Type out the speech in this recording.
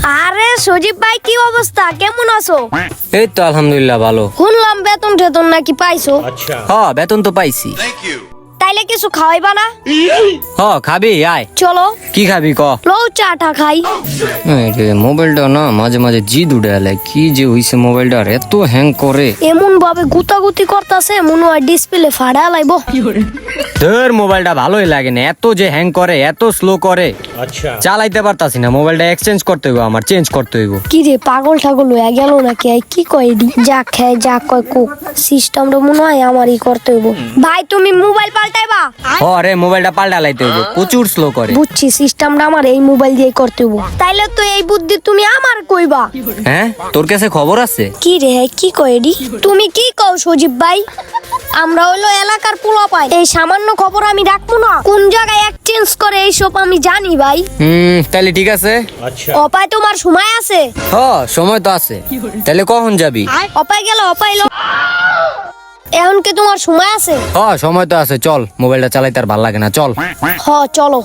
আরে সজীব ভাই, কি অবস্থা, কেমন আছো? এই তো আলহামদুলিল্লাহ ভালো। শুনলাম বেতন টেতন নাকি পাইছো। হ্যাঁ বেতন তো পাইছি। তাইলে কিছু খাওয়াইবা না? হ্যাঁ খাবি আয়। চলো। কি খাবি ক? লও চাটা খাই। মোবাইলটা না মাঝে মাঝে জিদ উঠে এলে, কি যে হইছে মোবাইলটার এত হ্যাং করে। এমন ভাবে গুতাগুতি করতেছে মনে হয় ডিসপ্লে ফাড়া লাইব। তোর মোবাইলটা ভালোই লাগে না, এত যে হ্যাং করে, এত স্লো করে, চালাইতে পারতাছি না। মোবাইলটা এক্সচেঞ্জ করতে হইব, আমার চেঞ্জ করতে হইব। কি রে, পাগল ঠাগল হয়ে গেল নাকি? কি কয় এডি? যা খায় যা কয় কোক, সিস্টেমটা মনে হয় আমারই করতে হইব। ভাই তুমি মোবাইল পাল্টাইবা? রে মোবাইলটা পাল্টা লাইতে হইব, প্রচুর স্লো করে। বুঝছি, সিস্টেমটা আমার এই মোবাইল দিয়ে করতে হইব। তাইলে তো এই বুদ্ধি তুমি আমার কইবা। হ্যাঁ তোর কাছে খবর আছে? কি রে, কি কয় এডি? তুমি কি কও সজীব ভাই? আমরা হলো এলাকার পোলা পাই, এই সামান্য খবর আমি রাখবো না? কোন জায়গায় এক্সচেঞ্জ করে এইসব আমি জানি ভাই। তাহলে ঠিক আছে। অপায় তোমার সময় আছে? সময় তো আছে। তাহলে কখন যাবি? অপায় গেল, অপাইলো এখন কি তোমার সময় আছে? সময় তো আছে, চল। মোবাইলটা চালাইতে আর ভাল লাগে না, চল। চলো।